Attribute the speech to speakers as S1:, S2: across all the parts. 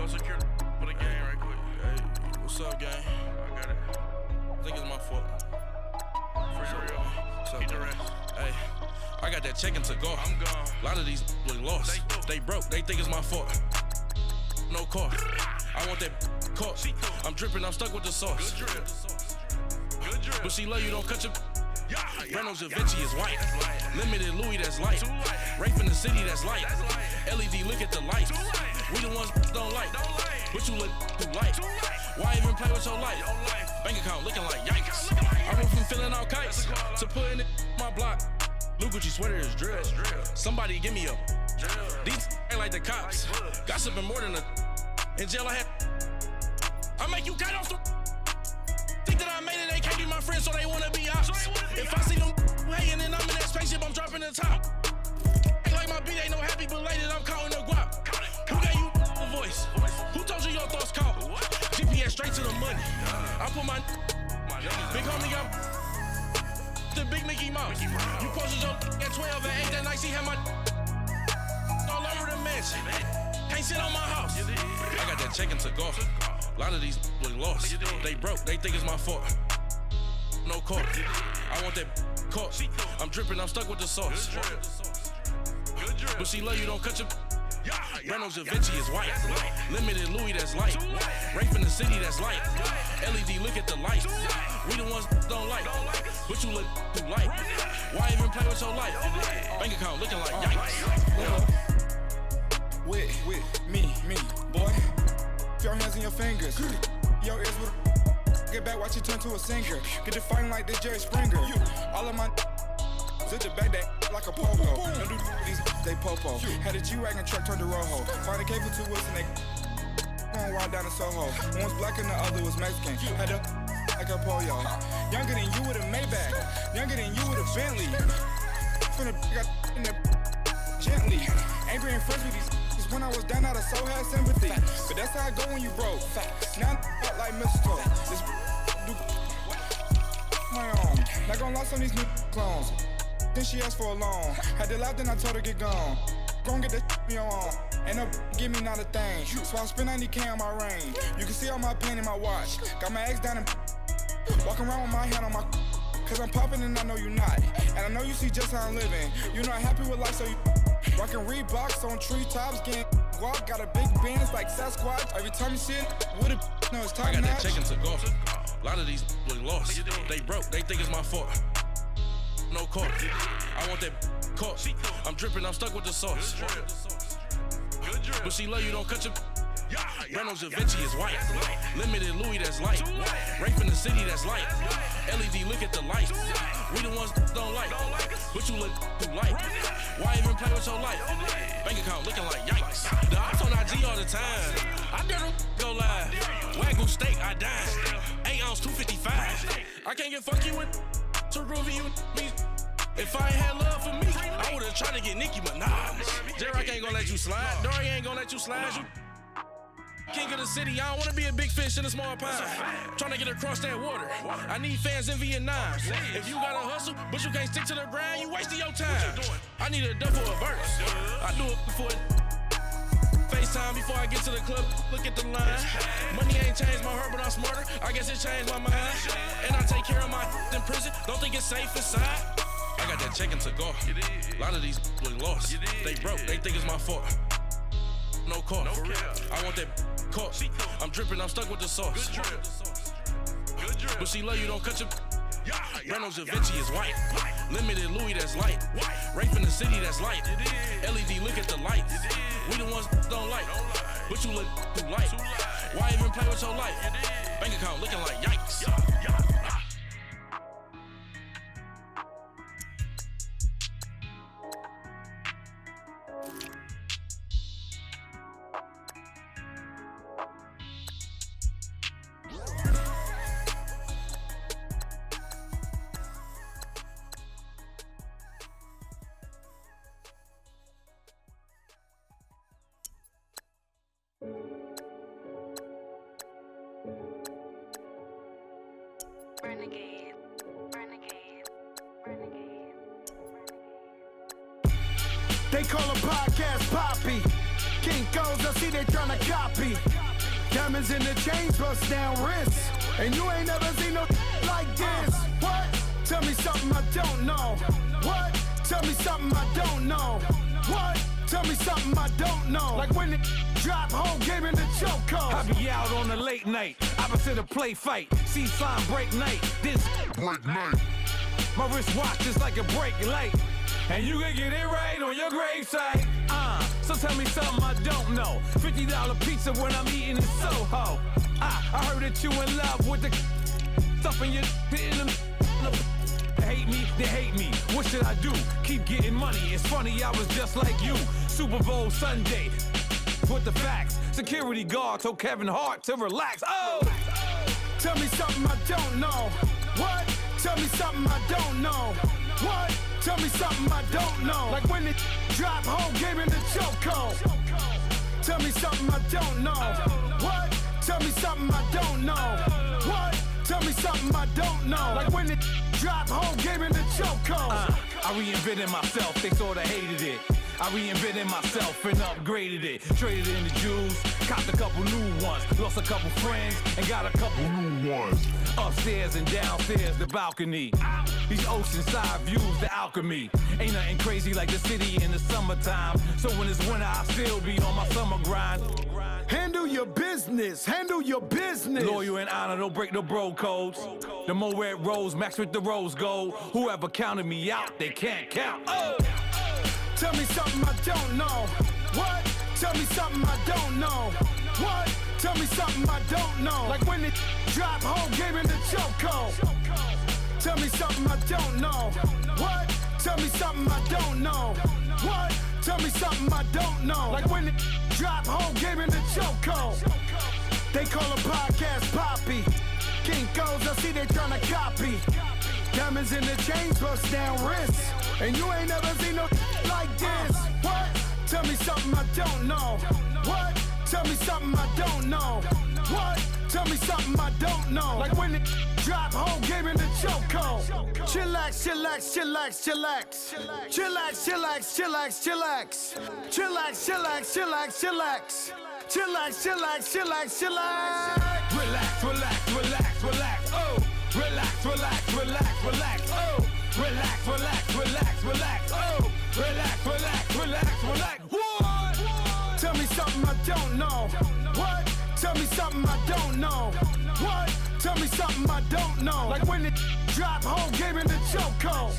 S1: go secure for the game right quick. Hey, what's up, gang? I got it. I think it's my fault. Free real. What's up, keep the rest. Hey, I got that check-in to go. I'm gone. A lot of these look lost. They broke. They think it's my fault. No car. I want that caught. I'm dripping. I'm stuck with the sauce. Good drip. Good drip. But she love you. Don't cut your. Reynolds Da Vinci is white. Limited Louis, that's light. Rape in the city, that's light. LED, look at the lights. We the ones don't like. But you look too light. Why even play with your life? Bank account looking like yikes. I went from filling out kites to putting it in my block. Blue Gucci sweater is drill. Somebody give me a. These ain't like the cops. Gossiping more than a. In jail I had. I make you cut off the. Think that I made it, they can't be my friends, so they wanna be ops. If I see them hanging and I'm in that spaceship, I'm dropping the top. Ain't like my beat ain't no happy, but later I'm counting the guap. Who gave you the voice? Who told you your thoughts count? GPS straight to the money. I put my big homie up the big Mickey Mouse. You posted your at 12 and 8 that night, she had my all over the mansion. Can't sit on my house. I got that check-in to go. A lot of these look lost. They broke, they think it's my fault. No car. I want that caught. I'm dripping, I'm stuck with the sauce. But she love you, don't cut your. Reynolds Da Vinci is white. Limited Louis, that's light. Rape in the city, that's light. LED, look at the lights. We the ones don't like. But you look too light. Why even play with your life? Bank account looking like yikes.
S2: With me, boy. Your hands and your fingers. Your ears with get back, watch you turn to a singer. Get it fighting like this Jerry Springer. All of my sit the back that like a pogo. Don't do these they popo. Had a G-Wagon truck turned to Rojo. Find a cable 2 wheels and they going wild down in Soho. One was black and the other was Mexican. Had a like a pollo. Younger than you with a Maybach. Younger than you with a Bentley. From the got in the gently. Angry and friends with these. When I was down, I so had sympathy. But that's how I go when you broke. Now I'm like mistletoe. This do my own. Not gonna lie on these new clones. Then she asked for a loan. Had to laugh, then I told her get gone. Gon' get that me on. And up, give me not a thing. So I spend 90K on my range. You can see all my pain in my watch. Got my ex down and walking around with my hand on my. Cause I'm popping and I know you not. And I know you see just how I'm living. You're not happy with life, so you. Rockin' Reeboks on treetops, getting guap, got a big band, it's like Sasquatch. Every time you see it, with a no, it's time.
S1: I got that check-in to go. A lot of these look lost. They broke, they think it's my fault. No car. I want that caught. I'm dripping, I'm stuck with the sauce. But she love you, don't cut your. Reynolds Da Vinci is white. Limited Louis, that's light. Rape in the city, that's light. LED, look at the lights. We the ones don't like. But you look too light. Why even play with your life? Bank account looking like yikes. The ops on IG all the time. I dare them go live. Wagyu steak, I dine. 8 ounce, 255. I can't get funky with to groovy you me. If I ain't had love for me, I would've tried to get Nicki Minaj. J-Rock ain't gonna let you slide. Dory ain't gonna let you slide. You king of the city, I don't wanna be a big fish in a small pond. Tryna get across that water. I need fans in Vietnam. If you gotta hustle, but you can't stick to the grind, you wasting your time. I need a double a verse. I do it before FaceTime before I get to the club. Look at the line. Money ain't changed my heart, but I'm smarter. I guess it changed my mind. And I take care of my in prison. Don't think it's safe inside. I got that check-in to go. A lot of these look lost. They broke, they think it's my fault. No car. I want that caught. I'm dripping, I'm stuck with the sauce. But she love you, don't cut your. Reynolds Da Vinci is white. Limited Louis, that's light. Rape in the city, that's light. LED, look at the lights. We the ones don't like. But you look too light. Why even play with your life? Bank account looking like yikes.
S3: Renegade, renegade, renegade, renegade.
S4: They call a podcast Poppy. Kinkos, I see they tryna copy. Diamonds in the chains, bust down wrists. And you ain't never seen no like this. What? Tell me something I don't know. What? Tell me something I don't know. What? Tell me something I don't know. Like when it drop, whole game in the chokehold.
S5: I be out on a late night, opposite a play fight. See sign break night, this break night. My wristwatch is like a brake light. And you can get it right on your gravesite. So tell me something I don't know. $50 pizza when I'm eating in Soho. I heard that you in love with the stuff in your hitting them. They hate me, they hate me. What should I do? Keep getting money. It's funny, I was just like you. Super Bowl Sunday. With the facts. Security guard told Kevin Hart to relax. Oh!
S4: Tell me something I don't know. What? Tell me something I don't know. What? Tell me something I don't know. Like when it drop, whole game in the chokehold. Tell me something I don't know. What? Tell me something I don't know. What? Tell me something I don't know. Like when it drop, whole game in the chokehold.
S5: I reinvented myself, they sorta hated it. I reinvented myself and upgraded it. Traded in the jewels, copped a couple new ones. Lost a couple friends and got a couple new ones. Upstairs and downstairs, the balcony. These oceanside views, the alchemy. Ain't nothing crazy like the city in the summertime. So when it's winter, I still be on my summer grind.
S4: Handle your business, handle your business.
S5: Loyal and honor, don't break no bro codes. The more red rose, max with the rose gold. Whoever counted me out, they can't count. Oh!
S4: Tell me something I don't know. What? Tell me something I don't know. What? Tell me something I don't know. Like when it drop, whole game in the chokehold. Tell me something I don't know. What? Tell me something I don't know. What? Tell me something I don't know. Like when it drop, whole game in the chokehold. They call a podcast Poppy. Kinkos, I see they tryna copy. Diamonds in the chains, bust down wrists. And you ain't never seen no like this. What? Tell me something I don't know. What? Tell me something I don't know. What? Tell me something I don't know. Like when it drop, whole game in the chokehold. Chillax, chillax, chillax, chillax. Chillax, chillax, chillax, chillax. Chillax, chillax, chillax, chillax. Chillax, chillax, chillax, chillax.
S5: Relax, relax, relax, relax. Oh! Relax, relax, relax, relax. Oh! Relax, relax, relax, relax. Oh! Relax, relax, relax, relax. What?
S4: Tell me something I don't know. What? Tell me something I don't know. What? Tell me something I don't know. Like when it drop, whole game in the chokehold.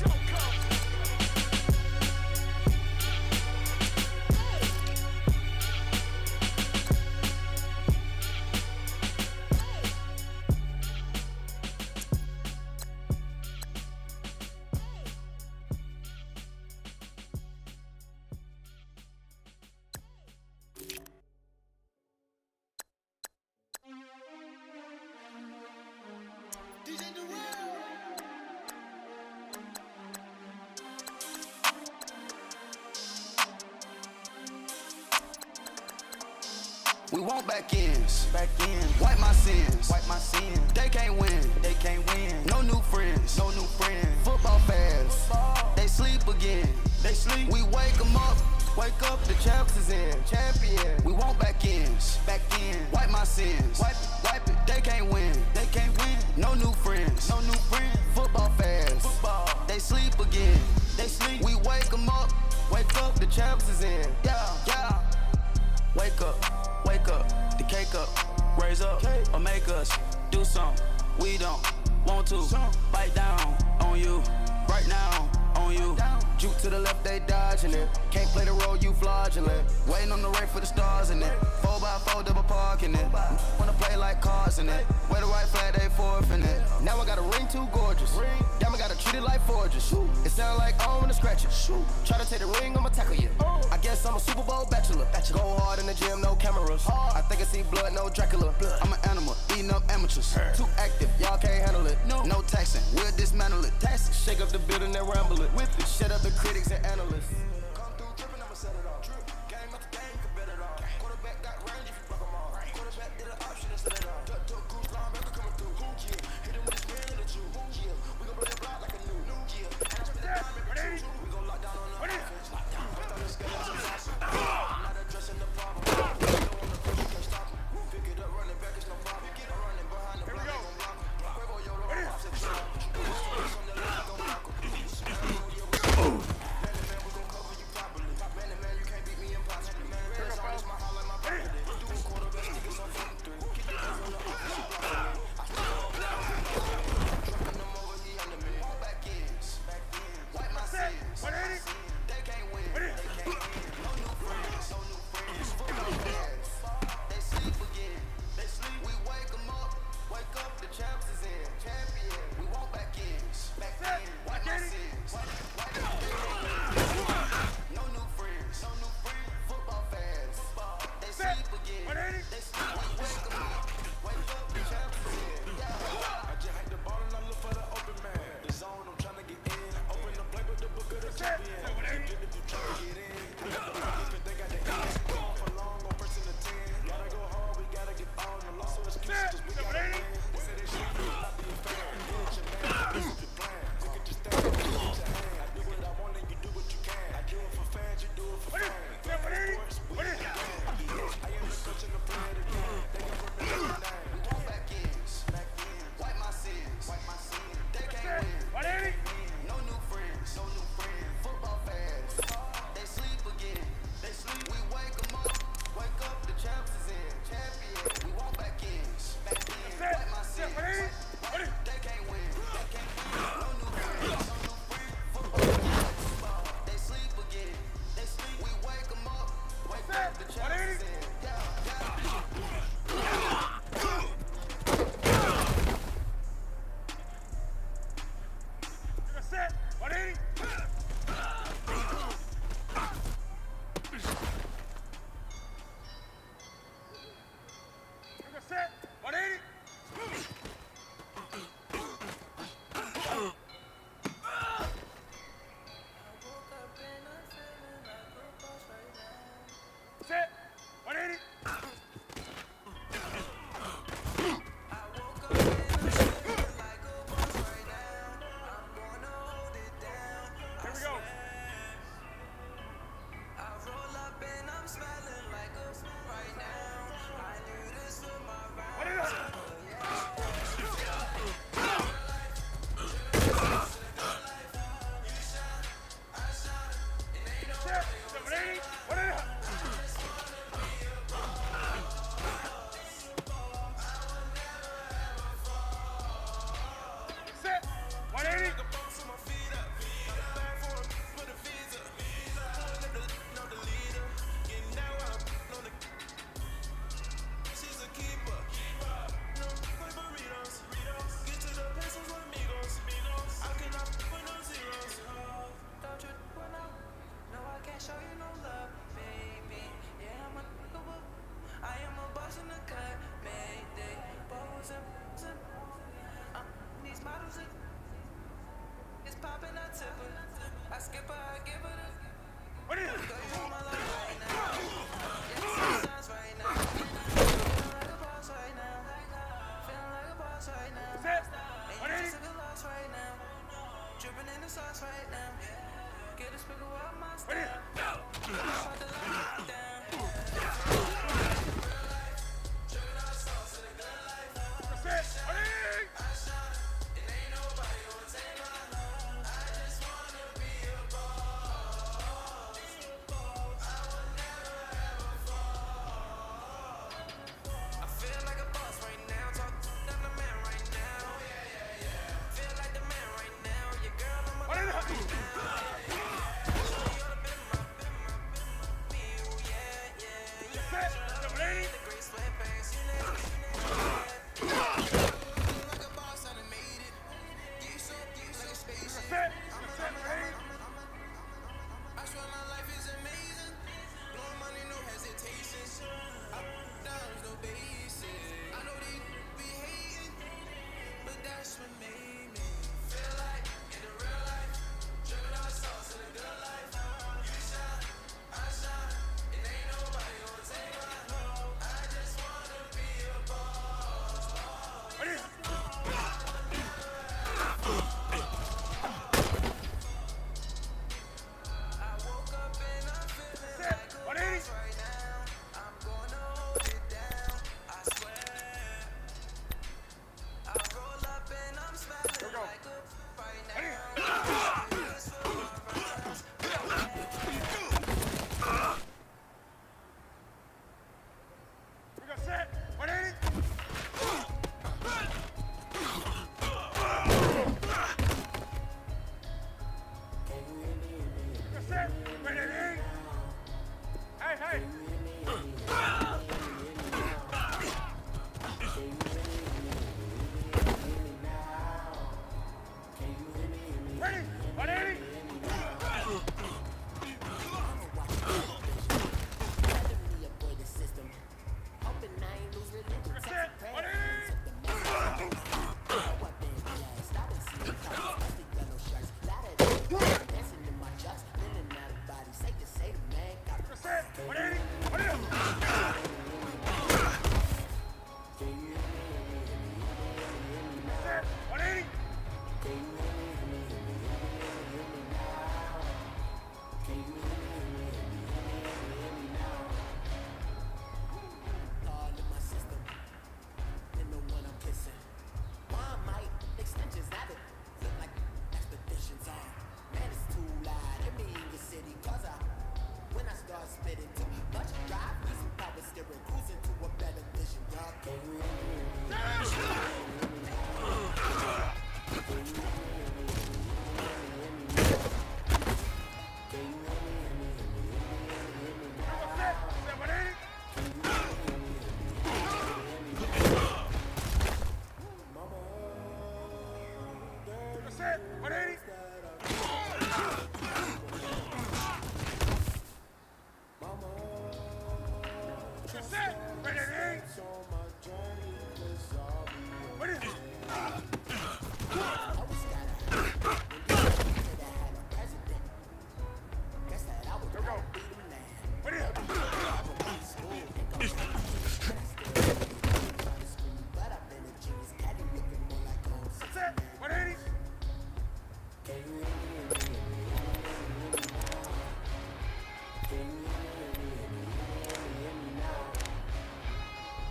S6: We want back ends, wipe my sins, They can't win, No new friends, Football fans, they sleep again, We wake 'em up, the champs is in, champion. We want back ends, wipe my sins, wipe it. They can't win, No new friends, Football fans, they sleep again, We wake 'em up, the champs is in, yeah. Wake up, the cake up, raise up, or make us do something we don't want to. Bite down on you, right now on you. Juke to the left, they dodging it. Can't play the role, you fraudulent. Waiting on the rain for the stars in it. 4x4 double parking it. Wanna play like cars in it. Wear the white flag, they forfeiting it. Now I got a ring too gorgeous. Damn, I gotta treat it like forges. It sound like I don't wanna scratch it. Try to take the ring, I'ma tackle you. I guess I'm a Super Bowl bachelor. Go hard in the gym, no cameras. I think I see blood, no Dracula. I'm an animal, eating up amateurs. Too active, y'all can't handle it. No taxing, we'll dismantle it. Shake up the building and ramble it. Whip it, shut up the critics and analysts. Come through dripping, I'ma set it off. Game after game, can bet it all. Quarterback got range if you fuck 'em all. Quarterback did an option and set it off. Duck, goose, linebacker coming through. Hit him with this man at you. We gon' blow the block like a new. We gon' lock down on the offense. I thought this guy was awesome. I'm not addressing the problem. again. They sleep, we wake them up. Wake up, the champions in. Yeah.
S7: I just hate the ball and I look for the open man. The zone, I'm trying to get in. Open the play with the book of the champion. If you try to get in, if they got the hands, going for long, on person to 10. Gotta go hard, we gotta get on. The loss of excuses, cause we gotta win. They say they shoot me, not be a fan. Get your man, this is your plan. Look at your stand, look at your hand. I do what I want and you do what you can. I do it for fans, you do it for fans. Sports, we the game. I am the coach and the player of the game. They gon' remember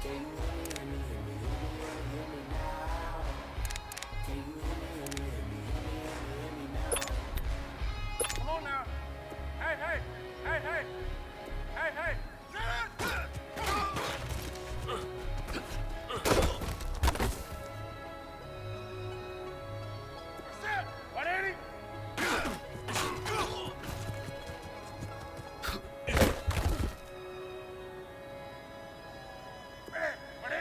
S5: Come on now. Hey, hey, hey, hey. Hey, hey. That's it. 180. Hey, 180.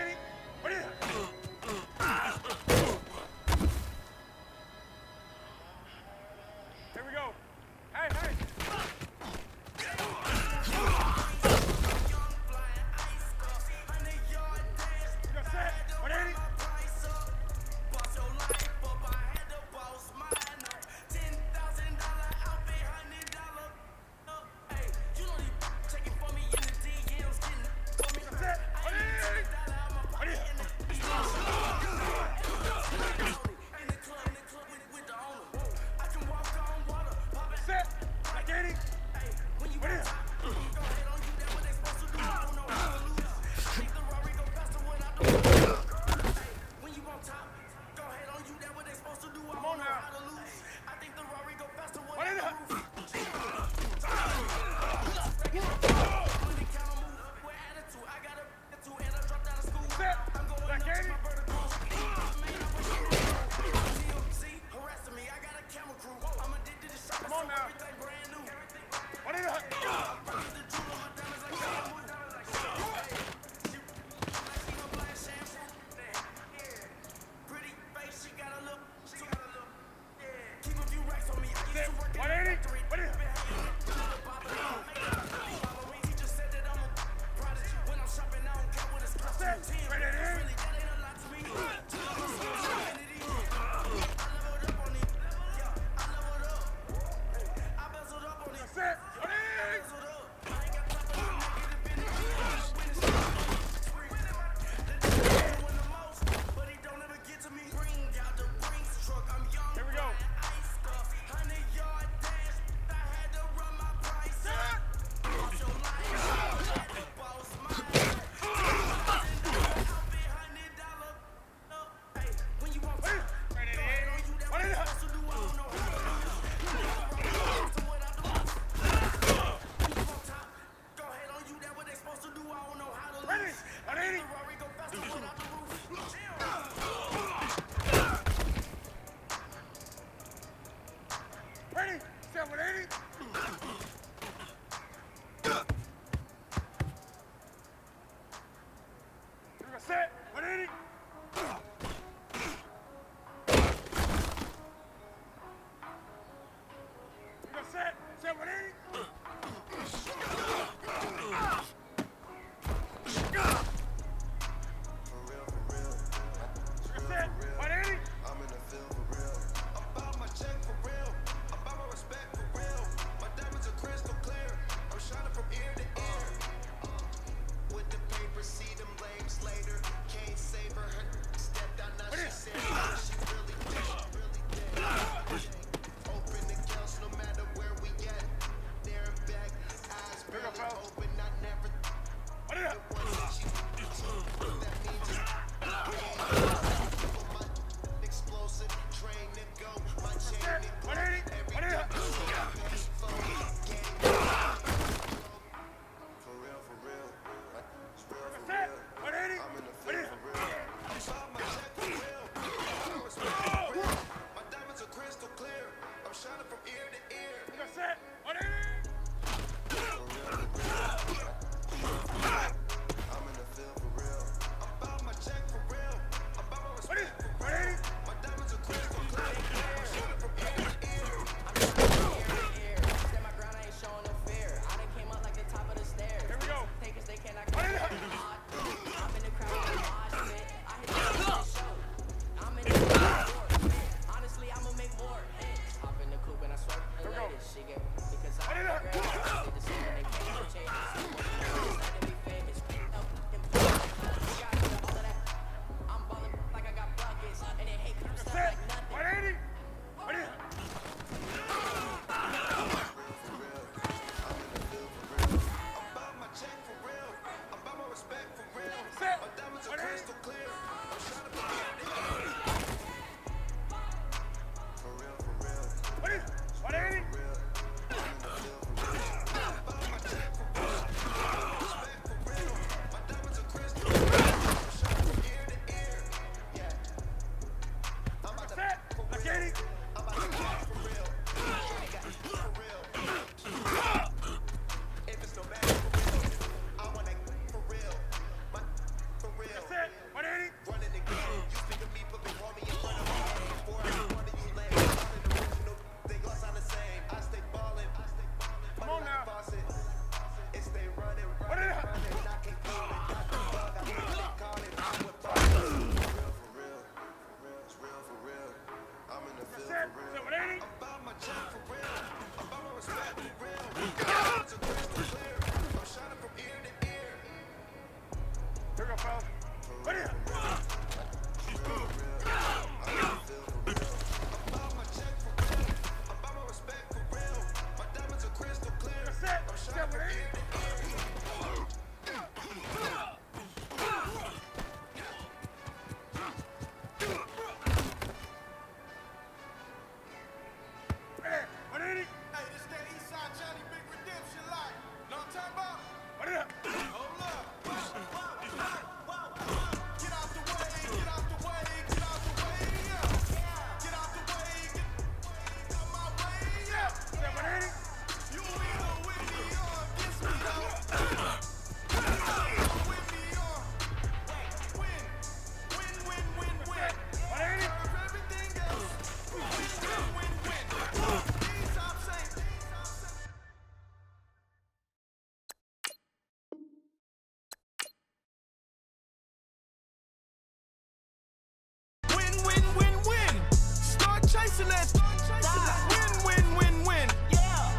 S4: Chasing that. Win, win, win, win.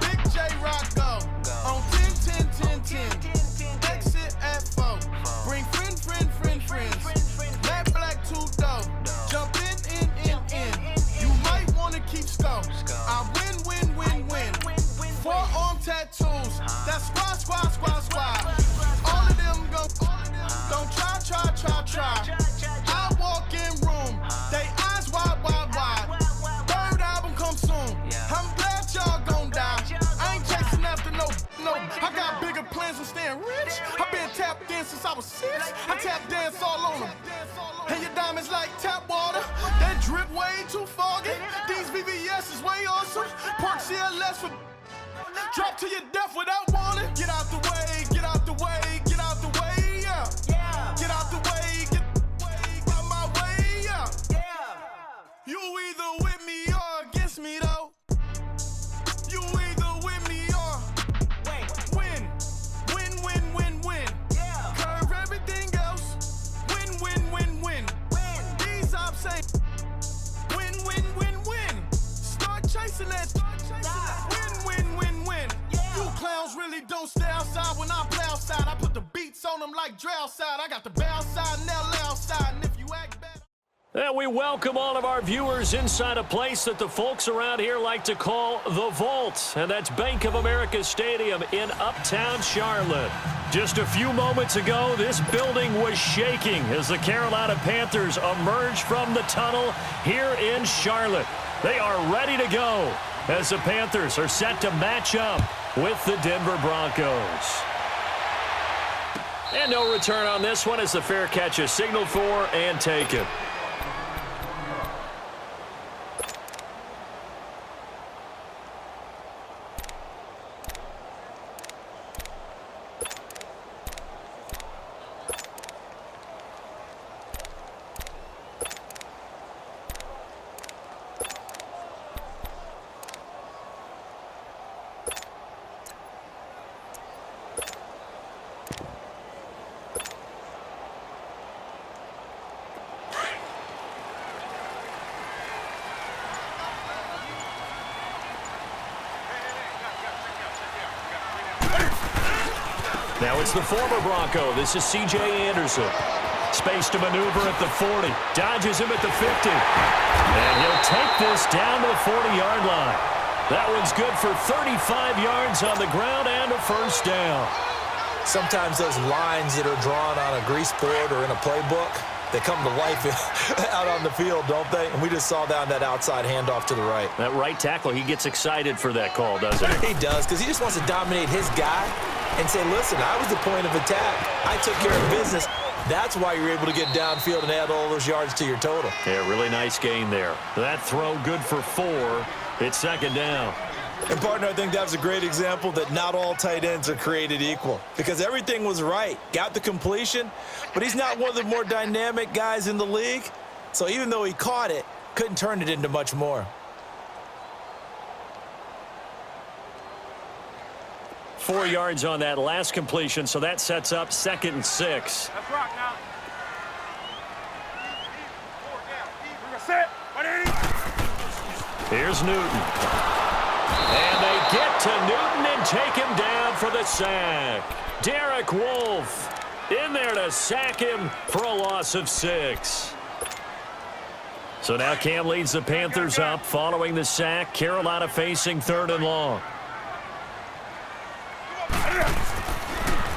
S4: Big J Rock go. On 10, 10, 10, 10. Exit at 4. Bring friends. Matt Black 2 dough. Jump in. You might wanna keep score. I win. 4 arm tattoos. That's squad. All of them go. Don't try. I walk in room. They eyes wide. Third album come soon. I'm glad y'all gon' die. I ain't chasing after no. I got bigger plans than staying rich. I been tapped in since I was 6. I tap dance all on them. And your diamonds like tap water. That drip way too foggy. These VVS is way awesome. Park CLS for drop to your death without warning. Get out the way. Yeah. Get out the way. Get out my way. Yeah. You either with me or against me though. You either with me or win. Curve everything else. Win. These ops ain't win. Start chasing that. Win. You clowns really don't stay outside when I play outside. I put the beats on them like drow side. I got the bow side and they'll lay outside. And if you act bad.
S8: And we welcome all of our viewers inside a place that the folks around here like to call the Vault. And that's Bank of America Stadium in Uptown Charlotte. Just a few moments ago, this building was shaking as the Carolina Panthers emerged from the tunnel here in Charlotte. They are ready to go as the Panthers are set to match up with the Denver Broncos. And no return on this one as the fair catch is signaled for and taken. Now it's the former Bronco. This is C.J. Anderson. Space to maneuver at the 40. Dodges him at the 50. And he'll take this down to the 40-yard line. That one's good for 35 yards on the ground and a first down.
S9: Sometimes those lines that are drawn on a grease board or in a playbook, they come to life out on the field, don't they? And we just saw down that outside handoff to the right.
S8: That right tackle, he gets excited for that call, doesn't he?
S9: He does, because he just wants to dominate his guy and say, listen, I was the point of attack. I took care of business. That's why you're able to get downfield and add all those yards to your total.
S8: Yeah, really nice gain there. That throw good for 4. It's second down.
S9: And, partner, I think that was a great example that not all tight ends are created equal because everything was right. Got the completion, but he's not one of the more dynamic guys in the league. So even though he caught it, couldn't turn it into much more.
S8: 4 yards on that last completion, so that sets up 2nd and 6.
S4: Let's rock now.
S8: Here's Newton. And they get to Newton and take him down for the sack. Derek Wolfe in there to sack him for a loss of 6. So now Cam leads the Panthers up following the sack. Carolina facing 3rd and long.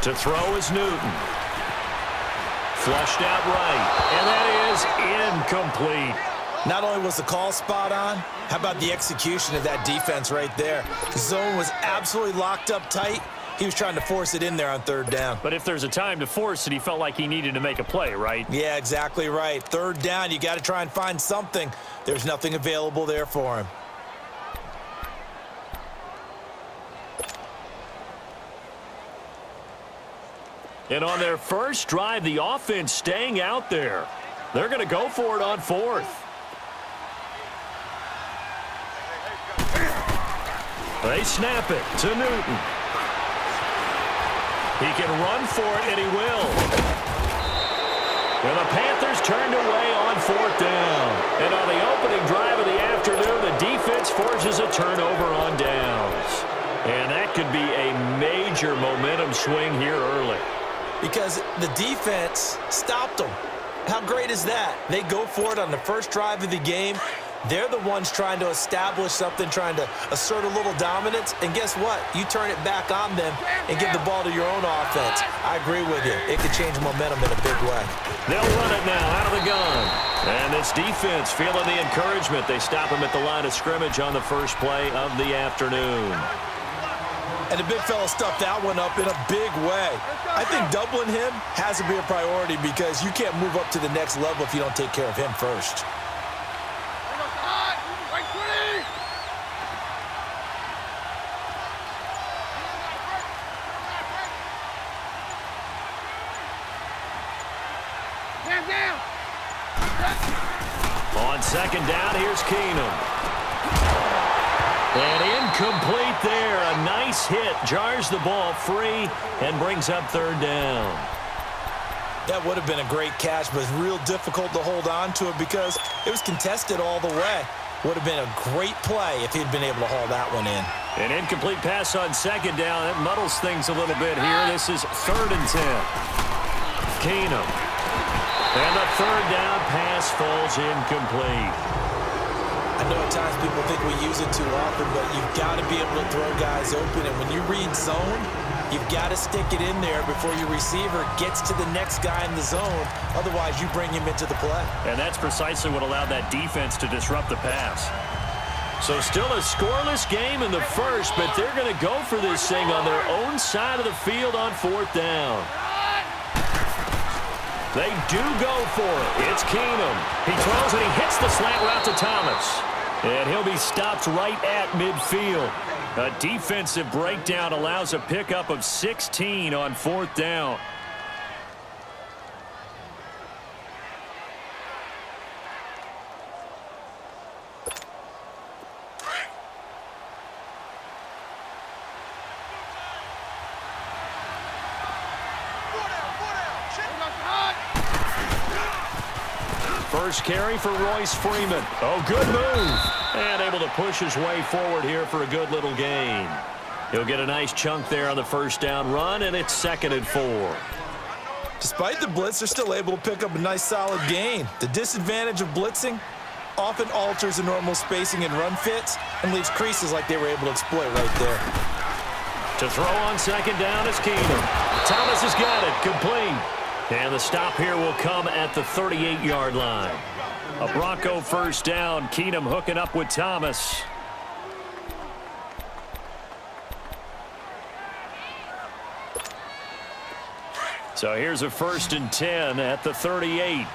S8: To throw is Newton. Flushed out right, and that is incomplete.
S9: Not only was the call spot on, how about the execution of that defense right there? The zone was absolutely locked up tight. He was trying to force it in there on 3rd down.
S8: But if there's a time to force it, he felt like he needed to make a play, right?
S9: Yeah, exactly right. 3rd down, you got to try and find something. There's nothing available there for him.
S8: And on their first drive, the offense staying out there. They're going to go for it on 4th. They snap it to Newton. He can run for it, and he will. And the Panthers turned away on 4th down. And on the opening drive of the afternoon, the defense forces a turnover on downs. And that could be a major momentum swing here early.
S9: Because the defense stopped them. How great is that? They go for it on the first drive of the game. They're the ones trying to establish something, trying to assert a little dominance. And guess what? You turn it back on them and give the ball to your own offense. I agree with you. It could change momentum in a big way.
S8: They'll run it now out of the gun. And this defense feeling the encouragement. They stop him at the line of scrimmage on the first play of the afternoon.
S9: And the big fella stuffed that one up in a big way. I think doubling him has to be a priority because you can't move up to the next level if you don't take care of him first.
S8: On 2nd down, here's Keenum. And incomplete there. A nice hit. Jars the ball free and brings up 3rd down.
S9: That would have been a great catch, but it's real difficult to hold on to it because it was contested all the way. Would have been a great play if he'd been able to haul that one in.
S8: An incomplete pass on 2nd down. It muddles things a little bit here. This is 3rd and 10. Keenum. And the 3rd down pass falls incomplete.
S9: I know at times people think we use it too often, but you've got to be able to throw guys open. And when you read zone, you've got to stick it in there before your receiver gets to the next guy in the zone. Otherwise, you bring him into the play.
S8: And that's precisely what allowed that defense to disrupt the pass. So still a scoreless game in the first, but they're going to go for this thing on their own side of the field on 4th down. They do go for it. It's Keenum. He throws and he hits the slant route to Thomas. And he'll be stopped right at midfield. A defensive breakdown allows a pickup of 16 on 4th down. First carry for Royce Freeman. Oh, good move. And able to push his way forward here for a good little gain. He'll get a nice chunk there on the first down run, and it's 2nd and 4.
S9: Despite the blitz, they're still able to pick up a nice solid gain. The disadvantage of blitzing often alters the normal spacing and run fits and leaves creases like they were able to exploit right there.
S8: To throw on 2nd down is Keenum. Thomas has got it. Complete. And the stop here will come at the 38-yard line. A Bronco first down. Keenum hooking up with Thomas. So here's a 1st and 10 at the 38.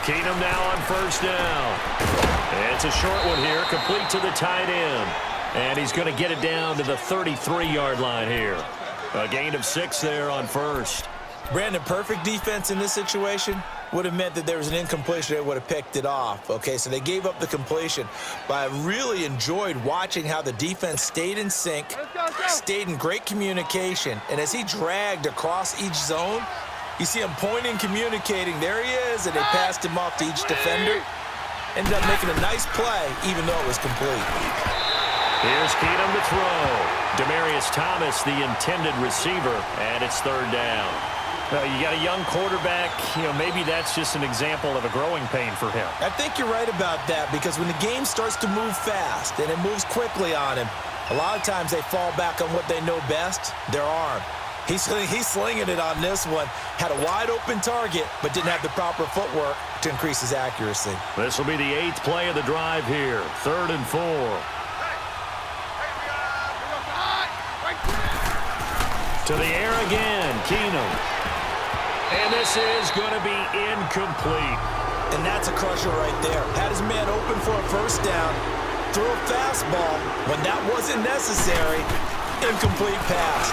S8: Keenum now on 1st down. It's a short one here, complete to the tight end. And he's going to get it down to the 33-yard line here. A gain of 6 there on 1st.
S9: Brandon, perfect defense in this situation would have meant that there was an incompletion. They would have picked it off. Okay, so they gave up the completion. But I really enjoyed watching how the defense stayed in sync, stayed in great communication. And as he dragged across each zone, you see him pointing, communicating. There he is, and they passed him off to each defender. Ended up making a nice play, even though it was complete.
S8: Here's Keenum to throw. Demaryius Thomas, the intended receiver, and it's third down. You got a young quarterback. Maybe that's just an example of a growing pain for him.
S9: I think you're right about that because when the game starts to move fast and it moves quickly on him, a lot of times they fall back on what they know best, their arm. He's slinging it on this one. Had a wide-open target, but didn't have the proper footwork to increase his accuracy.
S8: This will be the 8th play of the drive here. 3rd and 4. To the air again, Keenum. And this is going to be incomplete.
S9: And that's a crusher right there. Had his man open for a first down, threw a fastball when that wasn't necessary. Incomplete pass.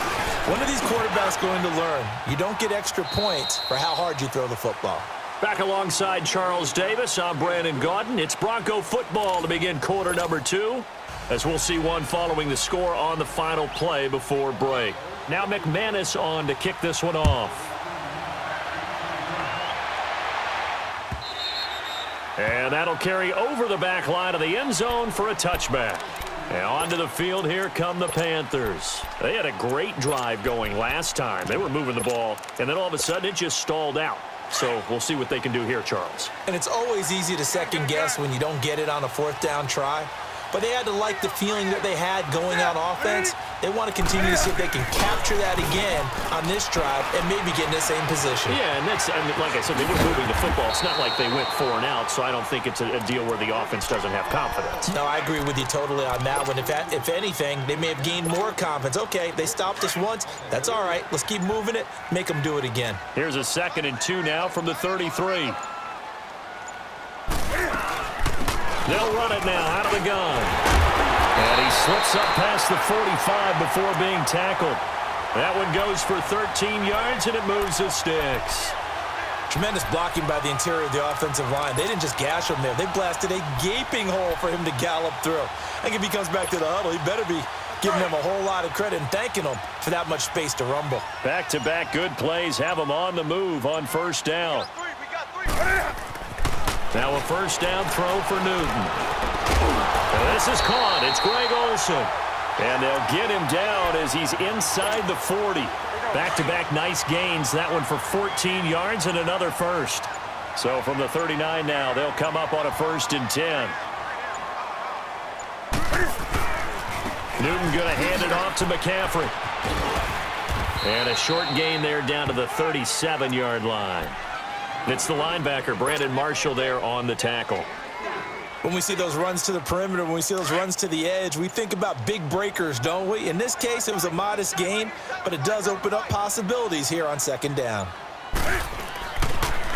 S9: When are these quarterbacks going to learn? You don't get extra points for how hard you throw the football.
S8: Back alongside Charles Davis, I'm Brandon Gaudin. It's Bronco football to begin quarter number 2, as we'll see one following the score on the final play before break. Now McManus on to kick this one off. And that'll carry over the back line of the end zone for a touchback. And onto the field, here come the Panthers. They had a great drive going last time. They were moving the ball, and then all of a sudden it just stalled out. So we'll see what they can do here, Charles.
S9: And it's always easy to second guess when you don't get it on a 4th down try. But they had to like the feeling that they had going on offense. They want to continue to see if they can capture that again on this drive and maybe get in the same position.
S8: Yeah, and that's, like I said, they were moving the football. It's not like they went 4 and out, so I don't think it's a deal where the offense doesn't have confidence.
S9: No, I agree with you totally on that one. If anything, they may have gained more confidence. Okay, they stopped us once. That's all right. Let's keep moving it. Make them do it again.
S8: Here's a 2nd and 2 now from the 33. They'll run it now out of the gun. And he slips up past the 45 before being tackled. That one goes for 13 yards, and it moves the sticks.
S9: Tremendous blocking by the interior of the offensive line. They didn't just gash him there. They blasted a gaping hole for him to gallop through. I think if he comes back to the huddle, he better be giving them a whole lot of credit and thanking them for that much space to rumble.
S8: Back-to-back good plays have them on the move on first down. Now a first down throw for Newton. And this is caught. It's Greg Olsen. And they'll get him down as he's inside the 40. Back-to-back nice gains. That one for 14 yards and another first. So from the 39 now, they'll come up on a 1st and 10. Newton going to hand it off to McCaffrey. And a short gain there down to the 37-yard line. It's the linebacker, Brandon Marshall, there on the tackle.
S9: When we see those runs to the perimeter, when we see those runs to the edge, we think about big breakers, don't we? In this case, it was a modest gain, but it does open up possibilities here on 2nd down.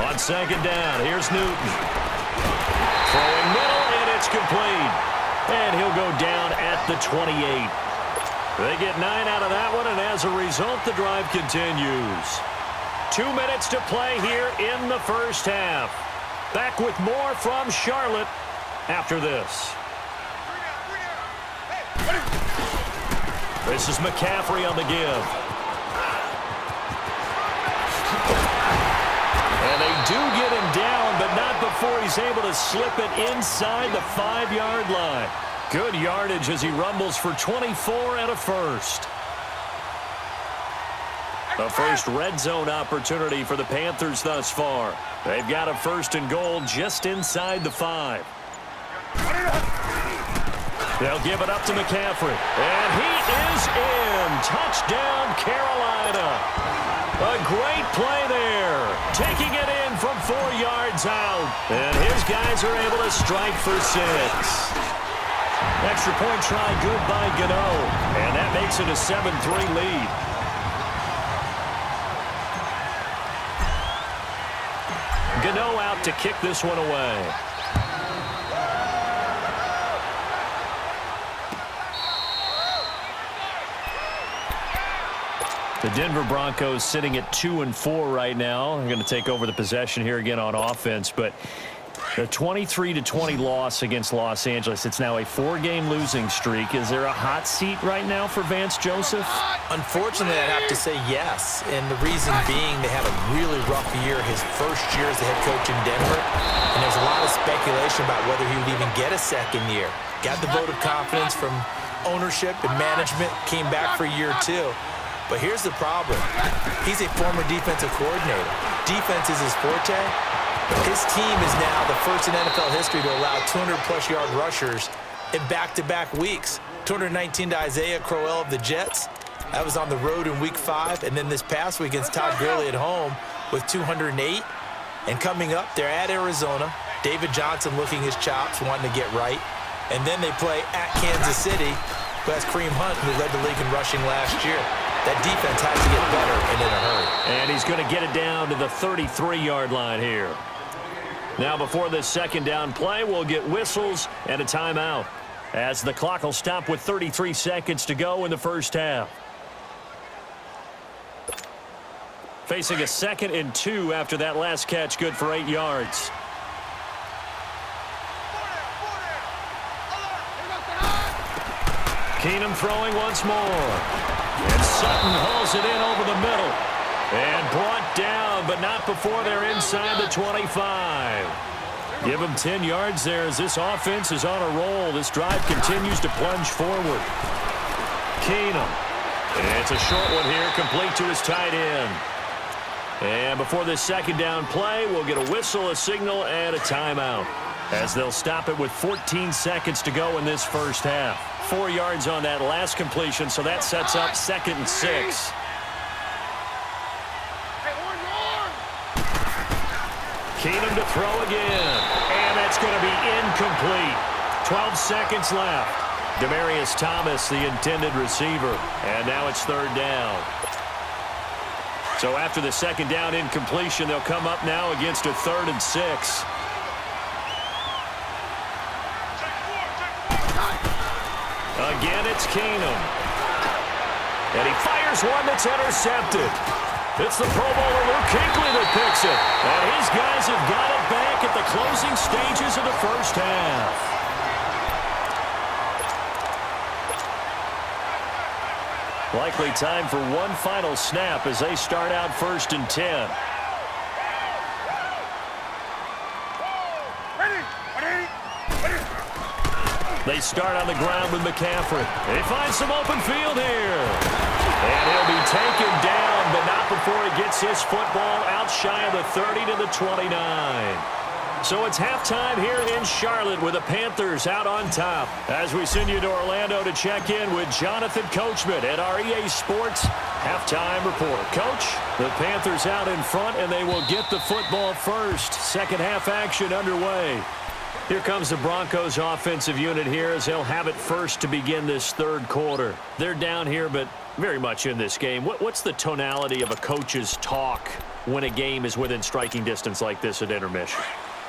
S8: On 2nd down, here's Newton. Throwing middle, and it's complete. And he'll go down at the 28. They get 9 out of that one, and as a result, the drive continues. 2 minutes to play here in the first half. Back with more from Charlotte after this. This is McCaffrey on the give. And they do get him down, but not before he's able to slip it inside the 5-yard line. Good yardage as he rumbles for 24 and a first. A first red zone opportunity for the Panthers thus far. They've got a 1st and goal just inside the 5. They'll give it up to McCaffrey. And he is in. Touchdown, Carolina. A great play there. Taking it in from 4 yards out. And his guys are able to strike for 6. Extra point try good by Gano. And that makes it a 7-3 lead. Gano out to kick this one away. The Denver Broncos sitting at 2-4 right now. They're going to take over the possession here again on offense, but the 23-20 loss against Los Angeles. It's now a 4-game losing streak. Is there a hot seat right now for Vance Joseph?
S9: Unfortunately, I'd have to say yes. And the reason being they had a really rough year his first year as the head coach in Denver. And there's a lot of speculation about whether he would even get a 2nd year. Got the vote of confidence from ownership and management came back for year 2. But here's the problem. He's a former defensive coordinator. Defense is his forte. His team is now the first in NFL history to allow 200-plus yard rushers in back-to-back weeks. 219 to Isaiah Crowell of the Jets. That was on the road in Week 5. And then this past week against Todd Gurley at home with 208. And coming up, they're at Arizona. David Johnson looking his chops, wanting to get right. And then they play at Kansas City, who has Kareem Hunt, who led the league in rushing last year. That defense has to get better and in a hurry.
S8: And he's going to get it down to the 33-yard line here. Now, before this second down play, we'll get whistles and a timeout, as the clock will stop with 33 seconds to go in the first half. Facing a 2nd and 2 after that last catch, good for 8 yards. Keenum throwing once more. And Sutton hauls it in over the middle. And brought down, but not before they're inside the 25. Give him 10 yards there as this offense is on a roll. This drive continues to plunge forward. Keenum. It's a short one here, complete to his tight end. And before this second down play, we'll get a whistle, a signal, and a timeout, as they'll stop it with 14 seconds to go in this first half. 4 yards on that last completion, so that sets up 2nd and 6. Keenum to throw again, and that's going to be incomplete. 12 seconds left. Demaryius Thomas, the intended receiver, and now it's 3rd down. So after the second down incompletion, they'll come up now against a 3rd and 6. Again, it's Keenum. And he fires one that's intercepted. It's the Pro Bowler Luke Kuechly that picks it. And his guys have got it back at the closing stages of the first half. Likely time for one final snap as they start out 1st and 10. They start on the ground with McCaffrey. They find some open field here. And he'll be taken down, but not before he gets his football out shy of the 30 to the 29. So it's halftime here in Charlotte with the Panthers out on top. As we send you to Orlando to check in with Jonathan Coachman at our EA Sports Halftime Report. Coach, the Panthers out in front, and they will get the football first. Second half action underway. Here comes the Broncos offensive unit here as they'll have it first to begin this 3rd quarter. They're down here, but very much in this game. What's the tonality of a coach's talk when a game is within striking distance like this at intermission?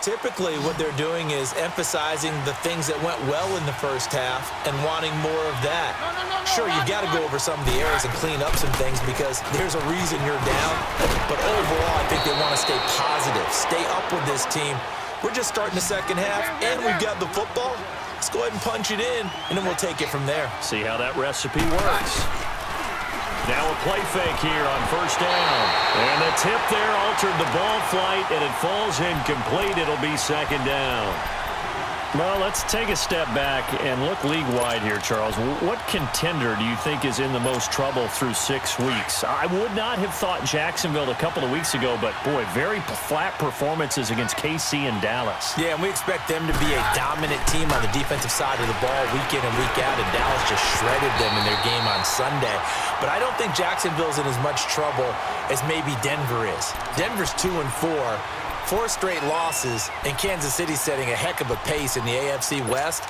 S9: Typically, what they're doing is emphasizing the things that went well in the first half and wanting more of that. Sure, you've got to go over some of the errors and clean up some things because there's a reason you're down. But overall, I think they want to stay positive, stay up with this team. We're just starting the second half, and we've got the football. Let's go ahead and punch it in, and then we'll take it from there.
S8: See how that recipe works. Now a play fake here on 1st down. And the tip there altered the ball flight, and it falls incomplete. It'll be 2nd down. Well, let's take a step back and look league-wide here, Charles. What contender do you think is in the most trouble through 6 weeks? I would not have thought Jacksonville a couple of weeks ago, but, boy, very flat performances against KC and Dallas.
S9: Yeah, and we expect them to be a dominant team on the defensive side of the ball week in and week out, and Dallas just shredded them in their game on Sunday. But I don't think Jacksonville's in as much trouble as maybe Denver is. Denver's 2-4. 4 straight losses, and Kansas City setting a heck of a pace in the AFC West.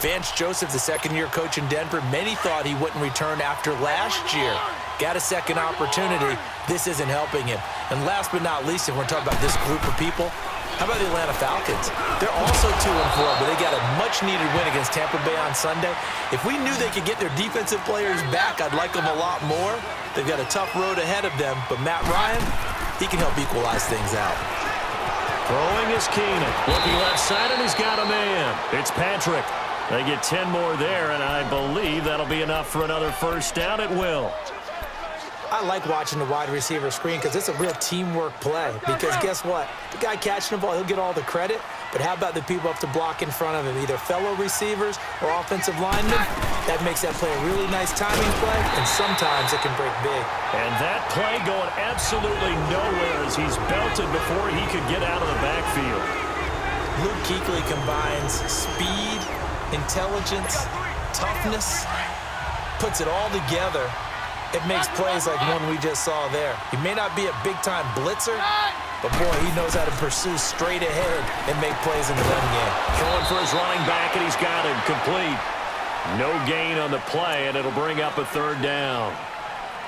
S9: Vance Joseph, the second-year coach in Denver, many thought he wouldn't return after last year. Got a second opportunity. This isn't helping him. And last but not least, if we're talking about this group of people, how about the Atlanta Falcons? They're also 2-4, but they got a much-needed win against Tampa Bay on Sunday. If we knew they could get their defensive players back, I'd like them a lot more. They've got a tough road ahead of them, but Matt Ryan, he can help equalize things out.
S8: Throwing is Keenum. Looking left side, and he's got a man. It's Patrick. They get 10 more there, and I believe that'll be enough for another 1st down at will.
S9: I like watching the wide receiver screen because it's a real teamwork play. Because guess what? The guy catching the ball, he'll get all the credit. But how about the people up to block in front of him, either fellow receivers or offensive linemen? That makes that play a really nice timing play, and sometimes it can break big.
S8: And that play going absolutely nowhere as he's belted before he could get out of the backfield.
S9: Luke Kuechly combines speed, intelligence, toughness, puts it all together. It makes plays like one we just saw there. He may not be a big-time blitzer, but boy, he knows how to pursue straight ahead and make plays in the run game.
S8: Throwing for his running back, and he's got it complete. No gain on the play, and it'll bring up a third down.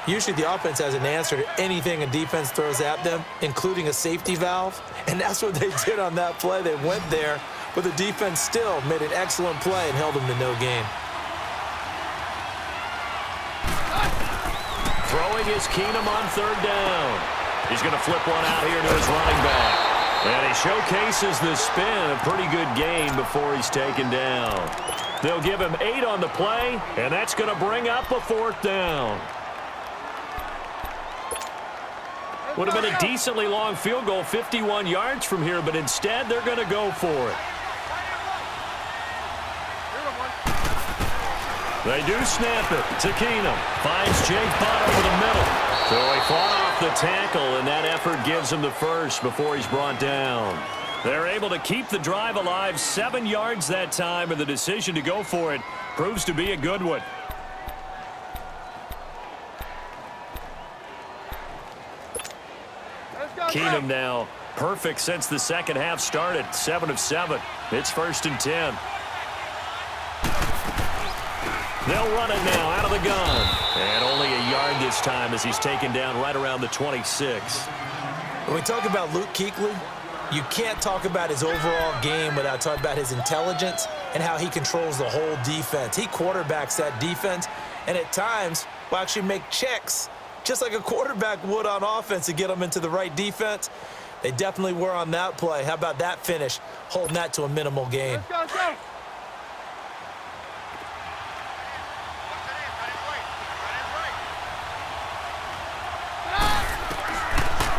S9: Usually the offense has an answer to anything a defense throws at them, including a safety valve, and that's what they did on that play. They went there, but the defense still made an excellent play and held them to no gain.
S8: Throwing is Keenum on third down. He's going to flip one out here to his running back. And he showcases the spin, a pretty good gain before he's taken down. They'll give him 8 on the play, and that's going to bring up a fourth down. Would have been a decently long field goal, 51 yards from here, but instead they're going to go for it. They do snap it to Keenum. Finds Jake Butt over the middle. So he fought off the tackle, and that effort gives him the first before he's brought down. They're able to keep the drive alive, 7 yards that time, and the decision to go for it proves to be a good one. Keenum now perfect since the second half started, 7 of 7. It's 1st and 10. They'll run it now out of the gun. And only a yard this time as he's taken down right around the 26.
S9: When we talk about Luke Kuechly, you can't talk about his overall game without talking about his intelligence and how he controls the whole defense. He quarterbacks that defense, and at times will actually make checks, just like a quarterback would on offense to get them into the right defense. They definitely were on that play. How about that finish, holding that to a minimal gain?
S4: Let's go.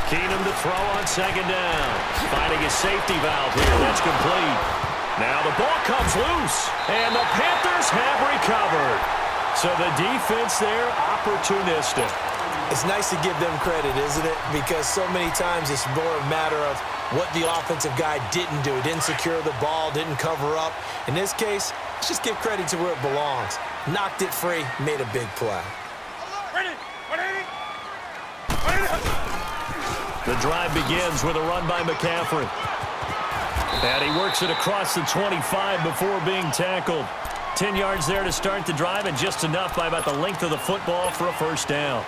S8: Keenum to throw on second down. Finding his safety valve here. That's complete. Now the ball comes loose, and the Panthers have recovered. So the defense there, opportunistic.
S9: It's nice to give them credit, isn't it? Because so many times it's more a matter of what the offensive guy didn't do. Didn't secure the ball, didn't cover up. In this case, let's just give credit to where it belongs. Knocked it free, made a big play.
S8: The drive begins with a run by McCaffrey. And he works it across the 25 before being tackled. 10 yards there to start the drive, and just enough by about the length of the football for a first down.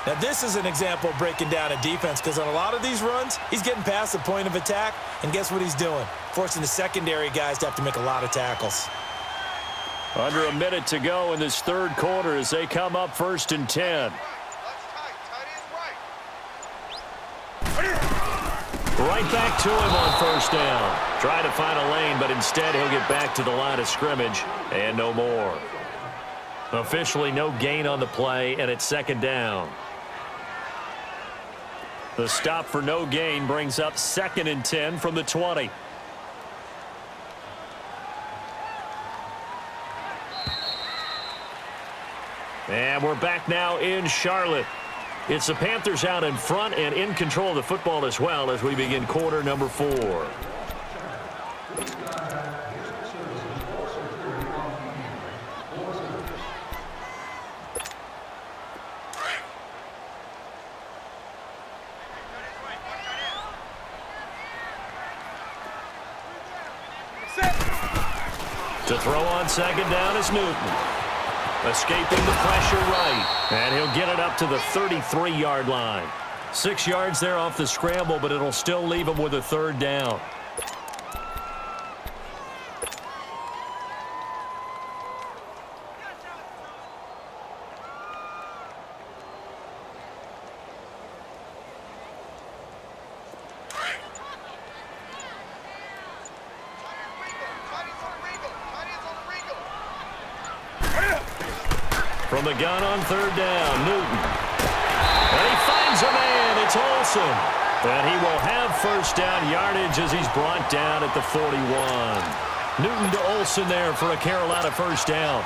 S9: Now, this is an example of breaking down a defense, because on a lot of these runs, he's getting past the point of attack, and guess what he's doing? Forcing the secondary guys to have to make a lot of tackles.
S8: Under a minute to go in this third quarter as they come up 1st and 10. Right back to him on first down. Trying to find a lane, but instead he'll get back to the line of scrimmage and no more. Officially no gain on the play, and it's second down. The stop for no gain brings up 2nd and 10 from the 20. And we're back now in Charlotte. It's the Panthers out in front and in control of the football as well as we begin quarter number 4. To throw on second down is Newton. Escaping the pressure right. And he'll get it up to the 33-yard line. 6 yards there off the scramble, but it'll still leave him with a third down. From the gun on third down, Newton. And he finds a man. It's Olsen. And he will have first down yardage as he's brought down at the 41. Newton to Olsen there for a Carolina first down.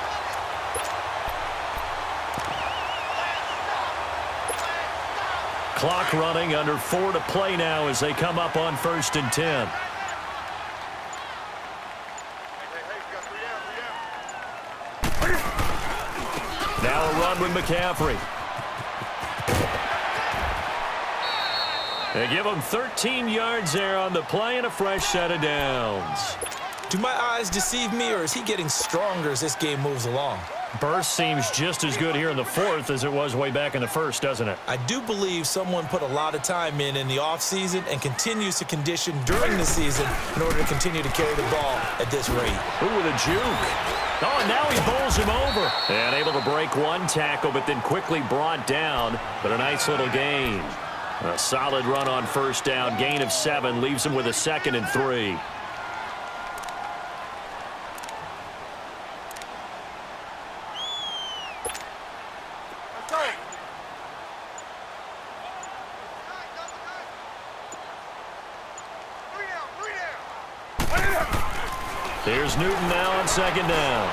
S8: Clock running, under 4 to play now as they come up on 1st and 10. Now a run with McCaffrey. They give him 13 yards there on the play and a fresh set of downs.
S9: Do my eyes deceive me, or is he getting stronger as this game moves along?
S8: Burst seems just as good here in the 4th as it was way back in the 1st, doesn't it?
S9: I do believe someone put a lot of time in the offseason and continues to condition during the season in order to continue to carry the ball at this rate.
S8: Ooh, with a juke. Oh, and now he bowls him over. And able to break one tackle, but then quickly brought down. But a nice little gain. A solid run on first down. Gain of 7 leaves him with a 2nd and 3. Here's Newton now on 2nd down.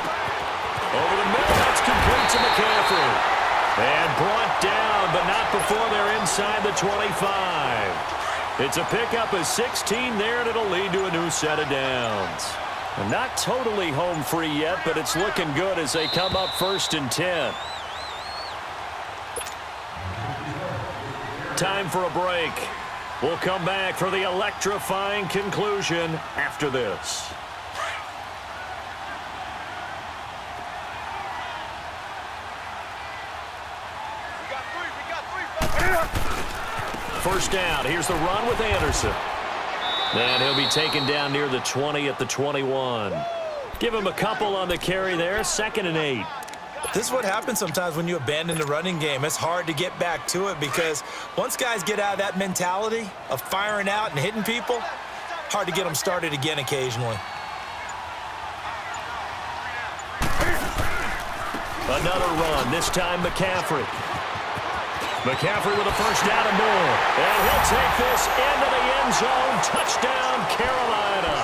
S8: Over the middle, that's complete to McCaffrey. And brought down, but not before they're inside the 25. It's a pickup of 16 there, and it'll lead to a new set of downs. Not totally home free yet, but it's looking good as they come up 1st and 10. Time for a break. We'll come back for the electrifying conclusion after this. First down. Here's the run with Anderson. And he'll be taken down near the 20 at the 21. Give him a couple on the carry there. 2nd and 8.
S9: This is what happens sometimes when you abandon the running game. It's hard to get back to it because once guys get out of that mentality of firing out and hitting people, hard to get them started again occasionally.
S8: Another run. This time McCaffrey. McCaffrey with a first down and more. And he'll take this into the end zone. Touchdown, Carolina.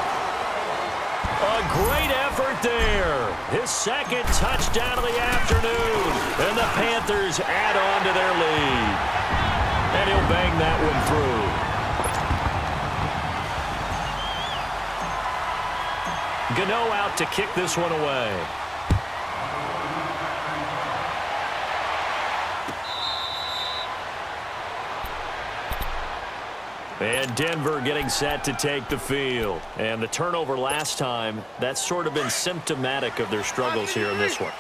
S8: A great effort there. His 2nd touchdown of the afternoon. And the Panthers add on to their lead. And he'll bang that one through. Gano out to kick this one away. And Denver getting set to take the field. And the turnover last time, that's sort of been symptomatic of their struggles here in this one.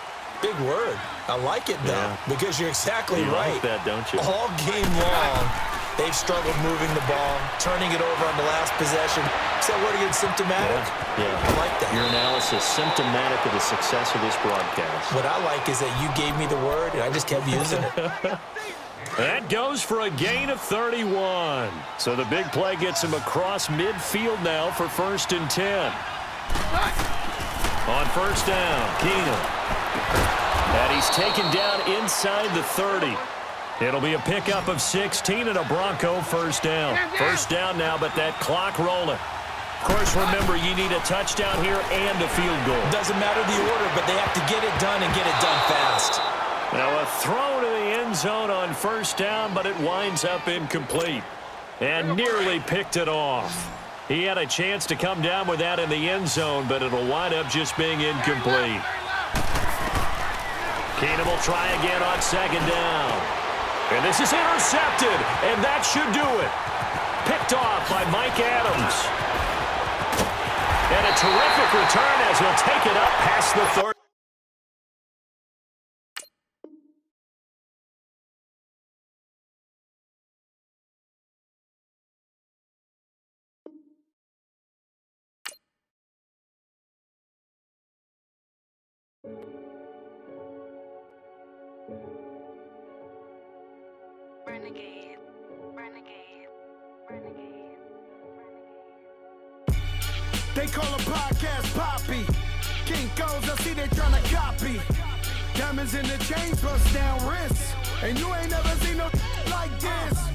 S9: Big word. I like it, though, because you're exactly right.
S8: You like that, don't you?
S9: All game long, they've struggled moving the ball, turning it over on the last possession. Is that word again, symptomatic?
S8: Yeah.
S9: I like that.
S8: Your analysis, symptomatic of the success of this broadcast.
S9: What I like is that you gave me the word, and I just kept using it.
S8: That goes for a gain of 31. So the big play gets him across midfield now for 1st and 10. On first down, Keenum. And he's taken down inside the 30. It'll be a pickup of 16 and a Bronco first down. First down now, but that clock rolling. Of course, remember, you need a touchdown here and a field goal.
S9: Doesn't matter the order, but they have to get it done and get it done fast.
S8: Now a throw to the end zone on first down, but it winds up incomplete. And nearly picked it off. He had a chance to come down with that in the end zone, but it'll wind up just being incomplete. Keenum will try again on 2nd down. And this is intercepted, and that should do it. Picked off by Mike Adams. And a terrific return as he'll take it up past the 30.
S3: Renegade, renegade, renegade, renegade.
S4: They call a podcast Poppy. Kinkos, I see they tryna copy. Diamonds in the chains, bust down wrists. And you ain't never seen no like this.